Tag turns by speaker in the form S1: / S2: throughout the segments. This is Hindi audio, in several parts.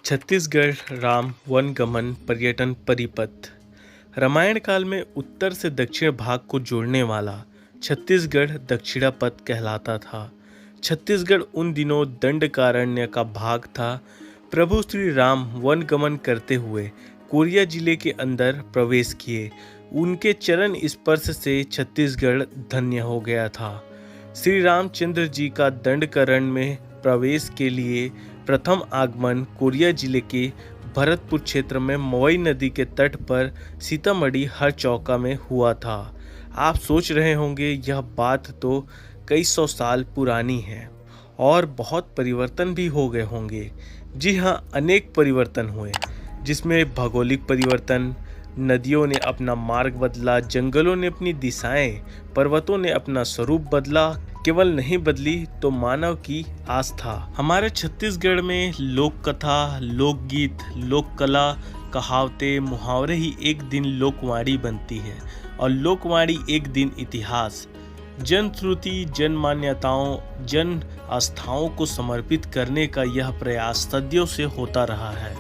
S1: छत्तीसगढ़ राम वनगमन पर्यटन परिपथ। रामायण काल में उत्तर से दक्षिण भाग को जोड़ने वाला छत्तीसगढ़ दक्षिणापथ कहलाता था। छत्तीसगढ़ उन दिनों दंडकारण्य का भाग था। प्रभु श्री राम वनगमन करते हुए कोरिया जिले के अंदर प्रवेश किए। उनके चरण स्पर्श से छत्तीसगढ़ धन्य हो गया था। श्री रामचंद्र जी का दंडकारण्य में प्रवेश के लिए प्रथम आगमन कोरिया जिले के भरतपुर क्षेत्र में मवई नदी के तट पर सीतामढ़ी हरचौका में हुआ था। आप सोच रहे होंगे यह बात तो कई सौ साल पुरानी है और बहुत परिवर्तन भी हो गए होंगे। जी हाँ, अनेक परिवर्तन हुए, जिसमें भौगोलिक परिवर्तन, नदियों ने अपना मार्ग बदला, जंगलों ने अपनी दिशाएं, पर्वतों ने अपना स्वरूप बदला। केवल नहीं बदली तो मानव की आस्था। हमारे छत्तीसगढ़ में लोक कथा, लोकगीत, लोक कला, कहावतें, मुहावरे ही एक दिन लोकवाणी बनती है और लोकवाणी एक दिन इतिहास। जन श्रुति, जन मान्यताओं, जन आस्थाओं को समर्पित करने का यह प्रयास सदियों से होता रहा है।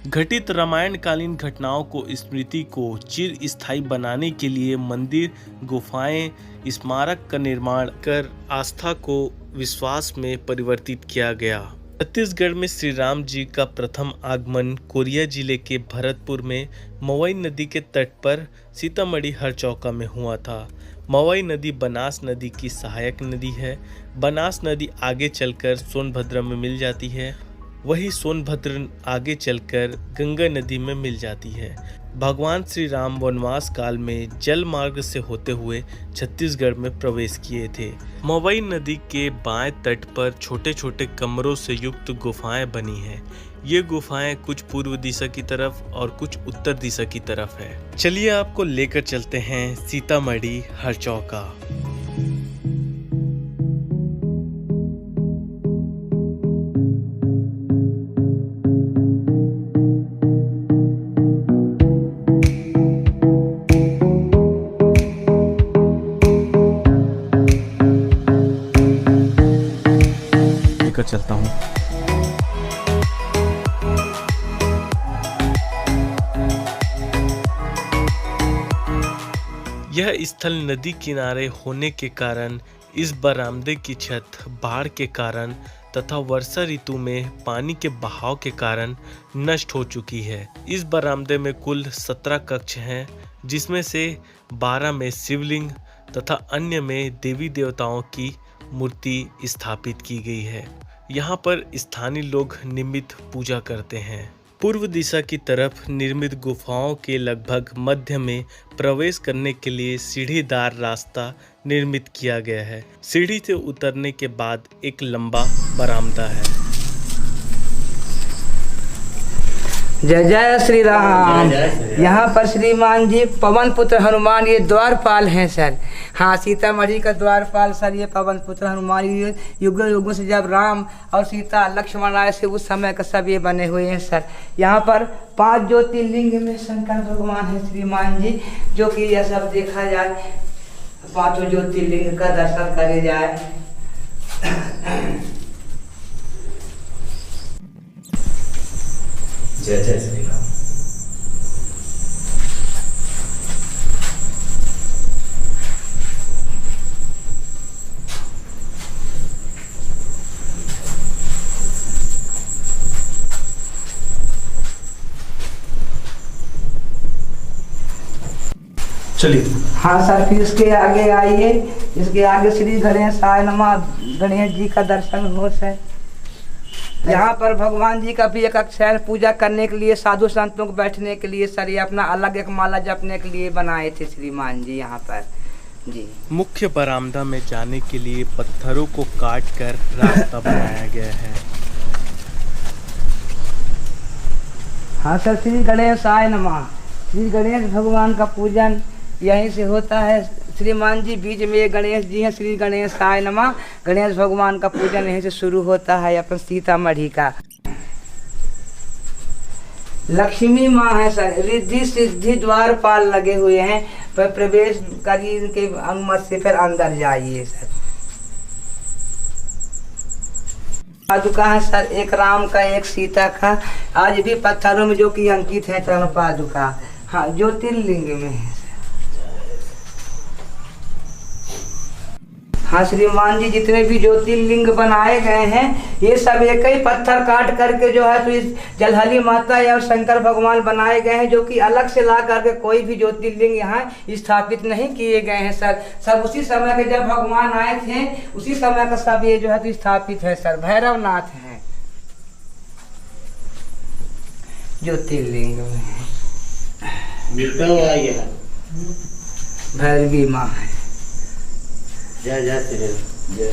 S1: घटित रामायणकालीन घटनाओं को स्मृति को चिर स्थायी बनाने के लिए मंदिर, गुफाएं, स्मारक का निर्माण कर आस्था को विश्वास में परिवर्तित किया गया। छत्तीसगढ़ में श्री राम जी का प्रथम आगमन कोरिया जिले के भरतपुर में मवई नदी के तट पर सीतामढ़ी हरचौका में हुआ था। मवई नदी बनास नदी की सहायक नदी है। बनास नदी आगे चलकर सोनभद्र में मिल जाती है, वही सोनभद्र आगे चलकर गंगा नदी में मिल जाती है। भगवान श्री राम वनवास काल में जल मार्ग से होते हुए छत्तीसगढ़ में प्रवेश किए थे। मवई नदी के बाएं तट पर छोटे छोटे कमरों से युक्त गुफाएं बनी हैं। ये गुफाएं कुछ पूर्व दिशा की तरफ और कुछ उत्तर दिशा की तरफ है। चलिए आपको लेकर चलते हैं सीतामढ़ी हरचौका। चलता हूँ। यह स्थल नदी किनारे होने के कारण इस बरामदे की छत बाढ़ के कारण तथा वर्षा ऋतु में पानी के बहाव के कारण नष्ट हो चुकी है। इस बरामदे में कुल 17 कक्ष हैं, जिसमें से 12 में शिवलिंग तथा अन्य में देवी देवताओं की मूर्ति स्थापित की गई है। यहाँ पर स्थानीय लोग नियमित पूजा करते हैं। पूर्व दिशा की तरफ निर्मित गुफाओं के लगभग मध्य में प्रवेश करने के लिए सीढ़ीदार रास्ता निर्मित किया गया है। सीढ़ी से उतरने के बाद एक लंबा बरामदा है।
S2: जय जय श्री राम। यहाँ पर श्रीमान जी पवन पुत्र हनुमान ये द्वारपाल हैं सर। हाँ, सीतामढ़ी का द्वारपाल सर ये पवन पुत्र हनुमान, ये युगों युगों से जब राम और सीता लक्ष्मण आए से उस समय का सब ये बने हुए हैं सर। यहाँ पर 5 ज्योतिर्लिंग में शंकर भगवान है श्रीमान जी, जो कि यह सब देखा जाए, 5 ज्योतिर्लिंग का दर्शन करे जाए।
S3: जय जय श्री राम। चलिए।
S2: हाँ सर, फिर इसके आगे आइए। इसके आगे श्री गणेशाय नमः, गणेश जी का दर्शन हो सर। यहाँ पर भगवान जी का भी एक अक्षर पूजा करने के लिए, साधु संतों को बैठने के लिए सर ये अपना अलग एक माला जपने के लिए बनाए थे श्रीमान जी यहाँ पर जी।
S1: मुख्य बरामदा में जाने के लिए पत्थरों को काट कर रास्ता बनाया गया है।
S2: हाँ सर, श्री गणेशाय नमः, श्री गणेश भगवान का पूजन यहीं से होता है श्रीमान जी। बीच में ये गणेश जी हैं, श्री गणेशाय नमः, गणेश भगवान का पूजन यहीं से शुरू होता है अपन सीतामढ़ी का। लक्ष्मी माँ है सर, रिद्धि सिद्धि द्वारपाल लगे हुए हैं, पर प्रवेश करिए इनके अनुमति से फिर अंदर जाइए सर। पादुका है सर, एक राम का एक सीता का, आज भी पत्थरों में जो कि अंकित है चरण पादुका। हाँ, ज्योतिर्लिंग में है। हाँ श्रीमान जी, जितने भी ज्योतिर्लिंग बनाए गए हैं ये सब एक ही पत्थर काट करके जो है तो इस जलहली माता या शंकर भगवान बनाए गए हैं, जो कि अलग से ला करके कोई भी ज्योतिर्लिंग यहाँ स्थापित नहीं किए गए हैं सर। सब उसी समय के जब भगवान आए थे उसी समय का सब ये जो है तो स्थापित है सर। भैरवनाथ है ज्योतिर्लिंग में, भैरवी माँ है।
S3: जय जय श्री राम, जय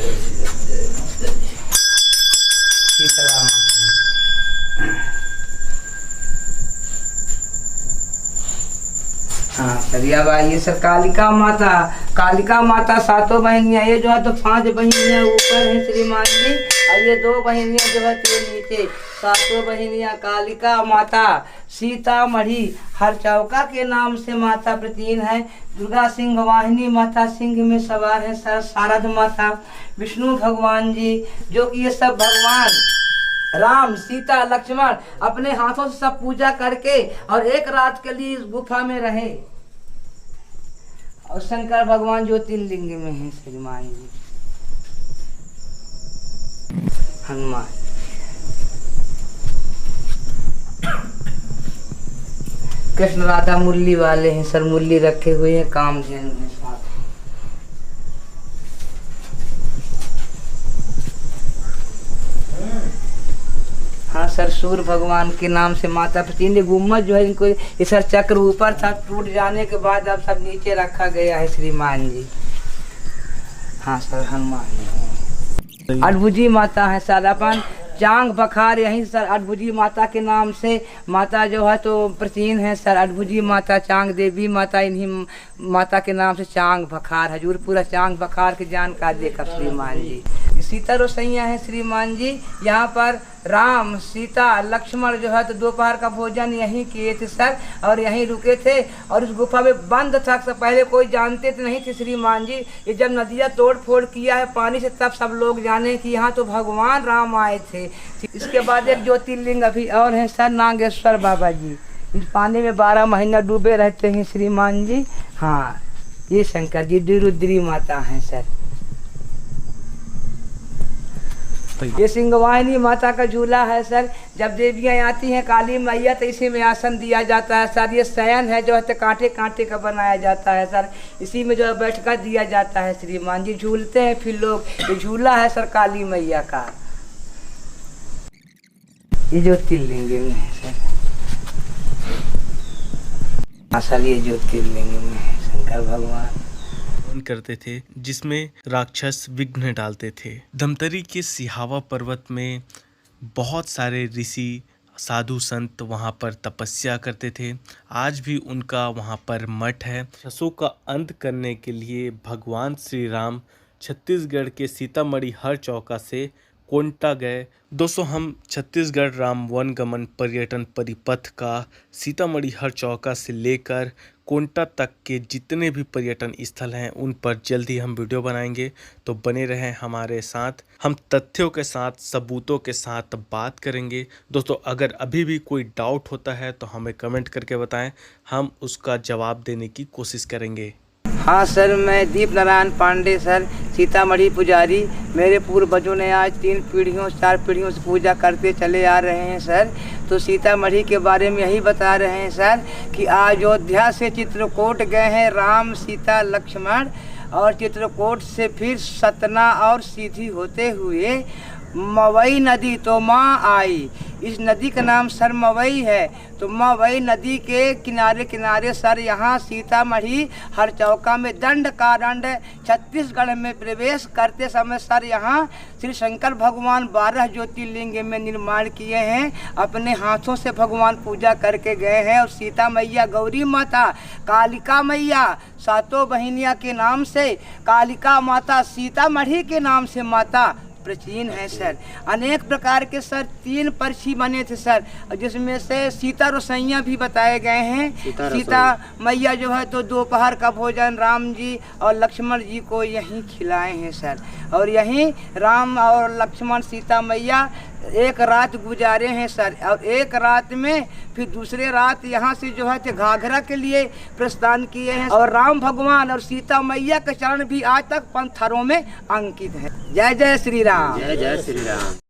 S2: शीतला माँ है। हाँ सर, अब आइए सर, कालिका माता। कालिका माता सातों बहनियाँ, ये जो है तो 5 बहनियाँ ऊपर हैं श्रीमान जी, और ये 2 बहनियाँ जो है तो नीचे। सातों बहनियाँ कालिका माता सीतामढ़ी हर चौका के नाम से माता प्रतीन है। दुर्गा सिंह वाहिनी माता सिंह में सवार है सर। शारद माता, विष्णु भगवान जी, जो कि ये सब भगवान राम सीता लक्ष्मण अपने हाथों से सब पूजा करके और एक रात के लिए इस गुफा में रहे। और शंकर भगवान ज्योतिर्लिंग में है श्रीमान जी। हनुमान कृष्ण राधा मुरली वाले हैं सर, मुरली रखे हुए हैं, कामधेनु है साथ। हाँ सर, सूर्य भगवान के नाम से माता प्रतीन। गुम्मत जो है इनको ये सर चक्र ऊपर था, टूट जाने के बाद अब सब नीचे रखा गया है श्रीमान जी। हाँ सर, हनुमान अद्भुजी माता है सर। अपन चांग बखार यहीं सर अद्भुजी माता के नाम से माता जो है तो प्रतीन है सर। अद्भुजी माता, चांग देवी माता, इन्हीं माता के नाम से चांग बखार। हजूर पूरा चांग बखार की जानकारी देकर श्रीमान जी। सीता रोसैया है श्रीमान जी। यहाँ पर राम सीता लक्ष्मण जो है तो दोपहर का भोजन यहीं किए थे सर, और यहीं रुके थे। और इस गुफा में बंद था, सब पहले कोई जानते तो नहीं थे श्रीमान जी। ये जब नदियाँ तोड़ फोड़ किया है पानी से, तब सब लोग जाने कि यहाँ तो भगवान राम आए थे। इसके बाद एक ज्योतिर्लिंग अभी और है सर, नागेश्वर बाबा जी। इस पानी में 12 महीना डूबे रहते हैं श्रीमान जी। हाँ, ये शंकर जी रुद्री माता हैं सर। ये सिंहवाहिनी माता का झूला है सर। जब देवियाँ आती हैं काली मैया तो इसी में आसन दिया जाता है सर। ये शयन है जो है तो कांटे कांटे का बनाया जाता है सर, इसी में जो है बैठकर दिया जाता है श्रीमान जी। झूलते हैं फिर लोग। ये झूला है सर काली मैया का। ये ज्योतिर्लिंग में है सर। हाँ सर, ये ज्योतिर्लिंग में है शंकर भगवान
S1: करते थे, जिसमें राक्षस विघ्न डालते थे। धमतरी के सिहावा पर्वत में बहुत सारे ऋषि साधु संत वहाँ पर तपस्या करते थे। आज भी उनका वहाँ पर मठ है। राक्षसों का अंत करने के लिए भगवान श्री राम छत्तीसगढ़ के सीतामढ़ी हर चौका से कोंटा गए। दोस्तों, हम छत्तीसगढ़ राम वनगमन पर्यटन परिपथ का सीतामढ़ी हर चौका से लेकर कोंटा तक के जितने भी पर्यटन स्थल हैं उन पर जल्दी हम वीडियो बनाएंगे, तो बने रहें हमारे साथ। हम तथ्यों के साथ, सबूतों के साथ बात करेंगे। दोस्तों, अगर अभी भी कोई डाउट होता है तो हमें कमेंट करके बताएं, हम उसका जवाब देने की कोशिश करेंगे।
S2: हाँ सर, मैं दीप नारायण पांडे सर, सीतामढ़ी पुजारी। मेरे पूर्वजों ने आज 3 पीढ़ियों 4 पीढ़ियों से पूजा करते चले आ रहे हैं सर। तो सीतामढ़ी के बारे में यही बता रहे हैं सर कि अयोध्या से चित्रकूट गए हैं राम सीता लक्ष्मण, और चित्रकूट से फिर सतना और सीधी होते हुए मवई नदी तो माँ आई। इस नदी का नाम सर मवई है। तो मवई नदी के किनारे किनारे सर यहाँ सीतामढ़ी हर चौका में दंड कारंड छत्तीसगढ़ में प्रवेश करते समय सर यहाँ श्री शंकर भगवान 12 ज्योतिर्लिंग में निर्माण किए हैं। अपने हाथों से भगवान पूजा करके गए हैं। और सीता मैया, गौरी माता, कालिका मैया, सातों बहनिया के नाम से कालिका माता, सीतामढ़ी के नाम से माता प्राचीन है सर। अनेक प्रकार के सर 3 पर्ची बने थे सर, जिसमें से सीता रसोइयाँ भी बताए गए हैं। सीता मैया जो है तो दोपहर का भोजन राम जी और लक्ष्मण जी को यहीं खिलाए हैं सर। और यहीं राम और लक्ष्मण सीता मैया एक रात गुजारे हैं सर। और एक रात में फिर दूसरे रात यहाँ से जो है घाघरा के लिए प्रस्थान किए हैं। और राम भगवान और सीता मैया के चरण भी आज तक पत्थरों में अंकित है। जय जय श्री राम।
S3: जय जय श्री राम।